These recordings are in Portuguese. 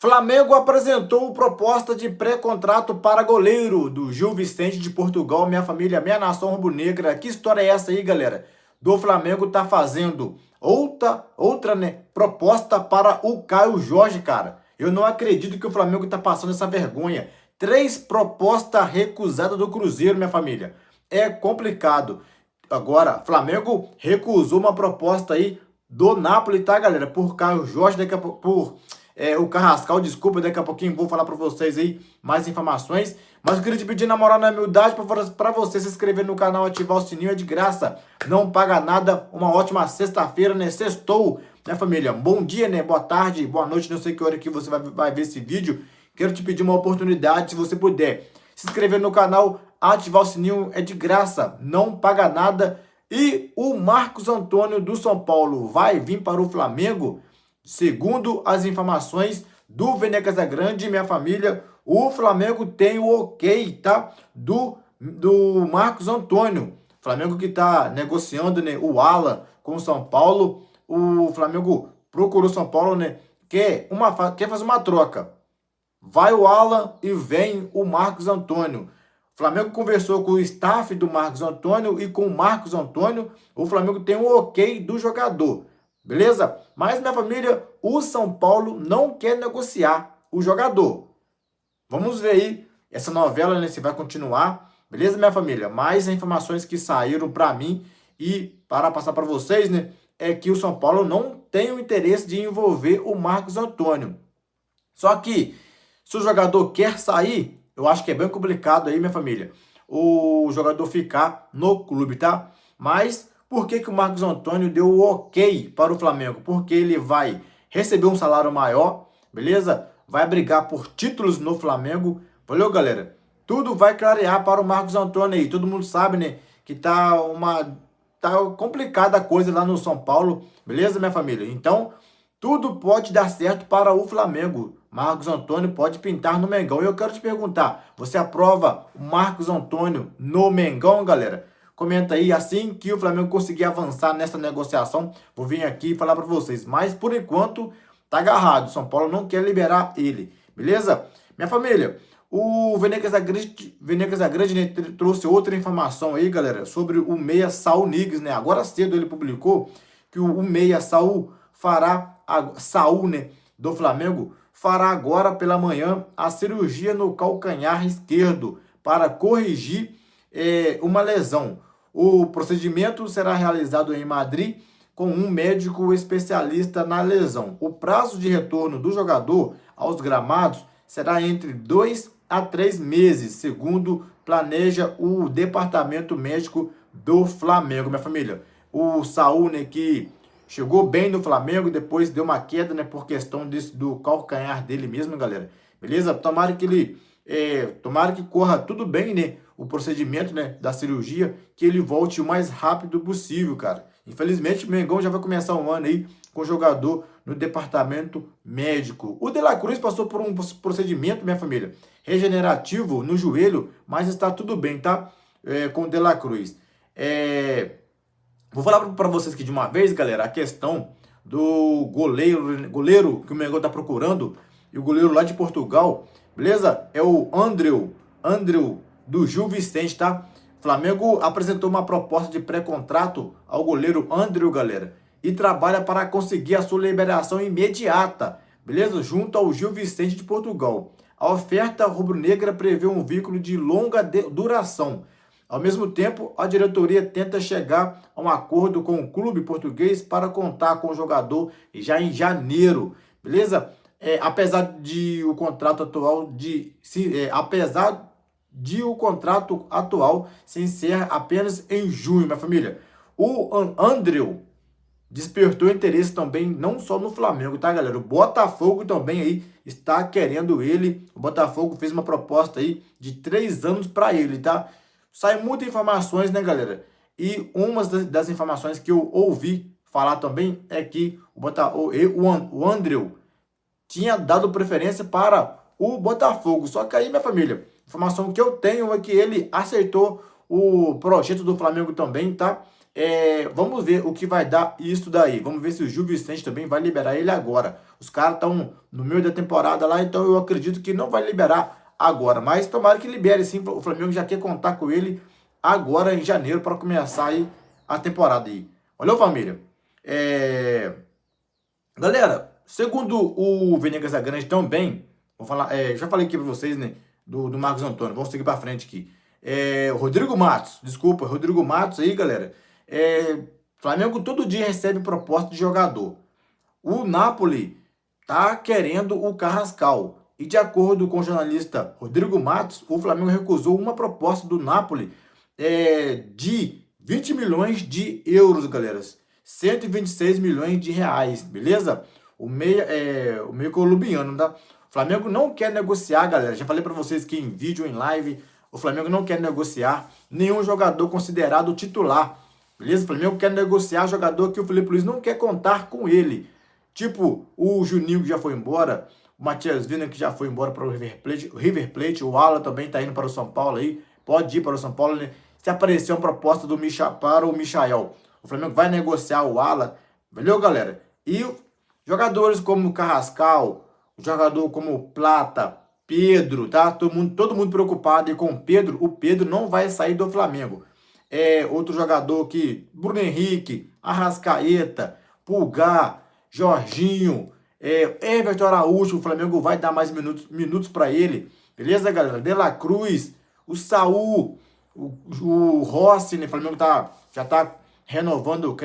Flamengo apresentou proposta de pré-contrato para goleiro do Gil Vicente de Portugal, minha família, minha nação rubro-negra. Que história é essa aí, galera? Do Flamengo tá fazendo outra, né, proposta para o Caio Jorge, cara. Eu não acredito que o Flamengo tá passando essa vergonha. 3 propostas recusadas do Cruzeiro, minha família. É complicado. Agora, Flamengo recusou uma proposta aí do Napoli, tá, galera? Por Caio Jorge, daqui a pouco, o Carrascal, desculpa, daqui a pouquinho vou falar para vocês aí mais informações. Mas eu queria te pedir na moral, na humildade, para você se inscrever no canal, ativar o sininho, é de graça. Não paga nada. Uma ótima sexta-feira, né? Sextou, né, família? Bom dia, né? Boa tarde, boa noite, não sei que hora que você vai ver esse vídeo. Quero te pedir uma oportunidade, se você puder. Se inscrever no canal, ativar o sininho, é de graça. Não paga nada. E o Marcos Antônio do São Paulo vai vir para o Flamengo? Segundo as informações do Vene Casagrande, minha família, o Flamengo tem o ok, tá? Do Marcos Antônio. Flamengo que tá negociando, né, o Alan com o São Paulo. O Flamengo procurou São Paulo, né? Quer fazer uma troca. Vai o Alan e vem o Marcos Antônio. O Flamengo conversou com o staff do Marcos Antônio e com o Marcos Antônio. O Flamengo tem o ok do jogador. Beleza? Mas, minha família, o São Paulo não quer negociar o jogador. Vamos ver aí essa novela, né, se vai continuar. Beleza, minha família? Mais informações que saíram para mim e para passar para vocês, né, é que o São Paulo não tem o interesse de envolver o Marcos Antônio. Só que, se o jogador quer sair, eu acho que é bem complicado aí, minha família, o jogador ficar no clube, tá? Mas por que o Marcos Antônio deu o ok para o Flamengo? Porque ele vai receber um salário maior, beleza? Vai brigar por títulos no Flamengo. Valeu, galera? Tudo vai clarear para o Marcos Antônio aí. Todo mundo sabe, né, que tá complicada a coisa lá no São Paulo, beleza, minha família? Então, tudo pode dar certo para o Flamengo. Marcos Antônio pode pintar no Mengão. E eu quero te perguntar, você aprova o Marcos Antônio no Mengão, galera? Comenta aí, assim que o Flamengo conseguir avançar nessa negociação, vou vir aqui falar para vocês. Mas, por enquanto, tá agarrado. São Paulo não quer liberar ele, beleza? Minha família, o Venegas Agrande, né, trouxe outra informação aí, galera, sobre o meia Saul Niguez, né? Agora cedo ele publicou que o meia Saul Saul, né, do Flamengo, fará agora pela manhã a cirurgia no calcanhar esquerdo para corrigir uma lesão. O procedimento será realizado em Madrid com um médico especialista na lesão. O prazo de retorno do jogador aos gramados será entre 2 a 3 meses, segundo planeja o departamento médico do Flamengo, minha família. O Saul, né, que chegou bem no Flamengo, depois deu uma queda, né, por questão do calcanhar dele mesmo, galera. Beleza? Tomara que corra tudo bem, né, o procedimento, né, da cirurgia, que ele volte o mais rápido possível, cara. Infelizmente, o Mengão já vai começar um ano aí com jogador no departamento médico. O De La Cruz passou por um procedimento, minha família, regenerativo no joelho, mas está tudo bem, tá? Com o De La Cruz. Vou falar para vocês aqui de uma vez, galera, a questão do goleiro que o Mengão tá procurando, e o goleiro lá de Portugal, beleza? É o Andrew do Gil Vicente, tá? Flamengo apresentou uma proposta de pré-contrato ao goleiro Andrew, galera, e trabalha para conseguir a sua liberação imediata, beleza? Junto ao Gil Vicente de Portugal. A oferta rubro-negra prevê um vínculo de longa duração. Ao mesmo tempo, a diretoria tenta chegar a um acordo com o clube português para contar com o jogador já em janeiro, beleza? Apesar de o contrato atual se encerra apenas em junho, minha família. O Andrew despertou interesse também não só no Flamengo, tá, galera? O Botafogo também aí está querendo ele. O Botafogo fez uma proposta aí de 3 anos para ele, tá? Sai muitas informações, né, galera? E uma das informações que eu ouvi falar também é que o Andrew tinha dado preferência para o Botafogo. Só que aí, minha família, a informação que eu tenho é que ele aceitou o projeto do Flamengo também, tá? Vamos ver o que vai dar isso daí. Vamos ver se o Gil Vicente também vai liberar ele agora. Os caras estão no meio da temporada lá, então eu acredito que não vai liberar agora. Mas tomara que libere sim. O Flamengo já quer contar com ele agora em janeiro para começar aí a temporada aí. Valeu, família. Galera, segundo o Venegas Grande também, vou falar, já falei aqui para vocês, né, do Marcos Antônio. Vamos seguir para frente aqui. Rodrigo Matos, desculpa, Rodrigo Matos aí, galera. Flamengo todo dia recebe proposta de jogador. O Napoli tá querendo o Carrascal. E de acordo com o jornalista Rodrigo Matos, o Flamengo recusou uma proposta do Napoli de 20 milhões de euros, galera. 126 milhões de reais, beleza? O meio colombiano, tá? O Flamengo não quer negociar, galera. Já falei para vocês que em vídeo, em live, o Flamengo não quer negociar nenhum jogador considerado titular. Beleza? O Flamengo quer negociar jogador que o Felipe Luiz não quer contar com ele. Tipo, o Juninho que já foi embora, o Matias Vina que já foi embora para o River Plate, o Alan também está indo para o São Paulo aí, pode ir para o São Paulo, né? Se aparecer uma proposta para o Michael, o Flamengo vai negociar o Alan, valeu, galera? E jogadores como o Carrascal, jogador como o Plata, Pedro, tá? Todo mundo preocupado com o Pedro não vai sair do Flamengo. Outro jogador que Bruno Henrique, Arrascaeta, Pulgar, Jorginho, Everton Araújo, o Flamengo vai dar mais minutos para ele, beleza, galera? De La Cruz, o Saul, o Rossi, né? O Flamengo já tá renovando,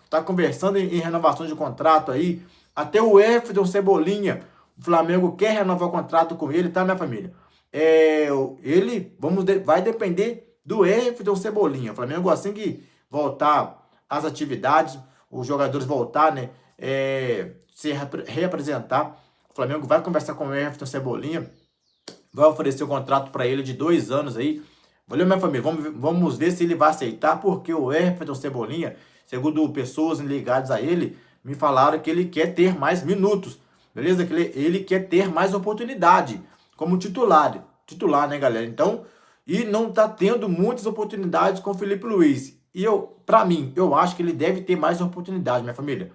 tá conversando em renovações de contrato aí, até o Everton Cebolinha, o Flamengo quer renovar o contrato com ele, tá, minha família? Ele vai depender do Everton Cebolinha. O Flamengo, assim que voltar às atividades, os jogadores voltar, né, se reapresentar, o Flamengo vai conversar com o Everton Cebolinha, vai oferecer um contrato para ele de 2 anos aí. Valeu, minha família? Vamos ver se ele vai aceitar, porque o Everton Cebolinha, segundo pessoas ligadas a ele, me falaram que ele quer ter mais minutos, beleza? Que ele quer ter mais oportunidade como titular, né, galera? Então, e não tá tendo muitas oportunidades com o Felipe Luiz. E para mim, eu acho que ele deve ter mais oportunidade, minha família.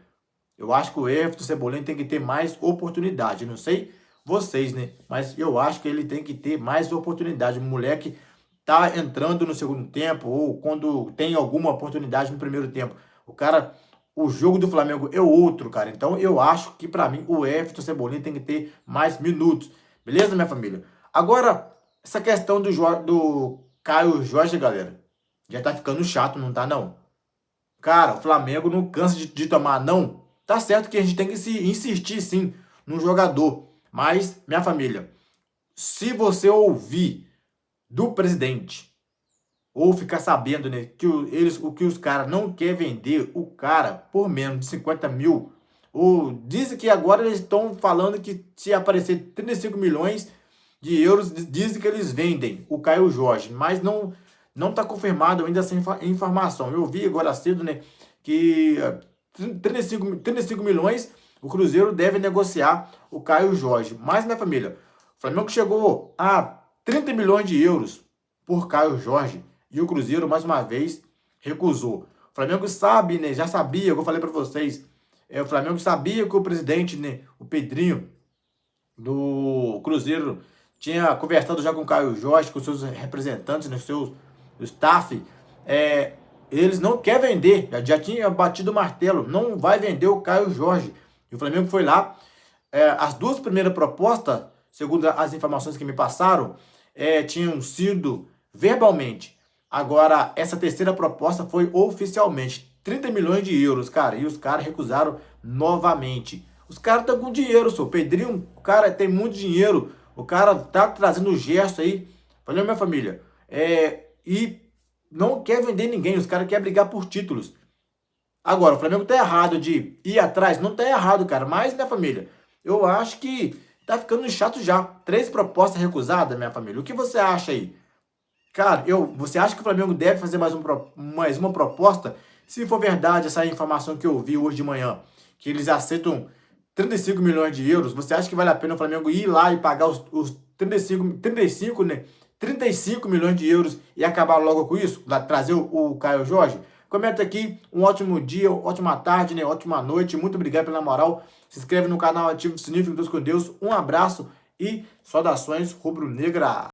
Eu acho que o Everton Cebolinha tem que ter mais oportunidade. Não sei vocês, né? Mas eu acho que ele tem que ter mais oportunidade. O moleque tá entrando no segundo tempo ou quando tem alguma oportunidade no primeiro tempo. O jogo do Flamengo é outro, cara. Então eu acho que para mim o Everton Cebolinha tem que ter mais minutos. Beleza, minha família? Agora, essa questão do Caio Jorge, galera, já tá ficando chato, não tá não? Cara, o Flamengo não cansa de tomar não. Tá certo que a gente tem que insistir sim no jogador. Mas, minha família, se você ouvir do presidente ou ficar sabendo, né, que os caras não querem vender o cara por menos de 50 mil, ou dizem que agora eles estão falando que se aparecer 35 milhões de euros, dizem que eles vendem o Caio Jorge, mas não está confirmado ainda essa informação. Eu vi agora cedo, né, que 35 milhões o Cruzeiro deve negociar o Caio Jorge. Mas, minha família, o Flamengo chegou a 30 milhões de euros por Caio Jorge e o Cruzeiro, mais uma vez, recusou. O Flamengo sabe, né, já sabia, como eu falei para vocês, o Flamengo sabia que o presidente, né, o Pedrinho, do Cruzeiro, tinha conversado já com o Caio Jorge, com seus representantes, no seu staff, eles não querem vender, já tinha batido o martelo, não vai vender o Caio Jorge. E o Flamengo foi lá, as duas primeiras propostas, segundo as informações que me passaram, tinham sido verbalmente. Agora, essa terceira proposta foi oficialmente, 30 milhões de euros, cara, e os caras recusaram novamente. Os caras estão com dinheiro, senhor. Pedrinho, o cara tem muito dinheiro. O cara tá trazendo gesto aí. Valeu, minha família. E não quer vender ninguém. Os caras querem brigar por títulos. Agora, o Flamengo tá errado de ir atrás? Não tá errado, cara. Mas, minha família, eu acho que tá ficando chato já. 3 propostas recusadas, minha família. O que você acha aí? Cara, você acha que o Flamengo deve fazer mais uma proposta? Se for verdade essa informação que eu vi hoje de manhã, que eles aceitam 35 milhões de euros, você acha que vale a pena o Flamengo ir lá e pagar os 35 milhões de euros e acabar logo com isso? Trazer o Caio Jorge? Comenta aqui, um ótimo dia, ótima tarde, né? Ótima noite. Muito obrigado pela moral. Se inscreve no canal, ativa o sininho, fique com Deus. Um abraço e saudações rubro-negra.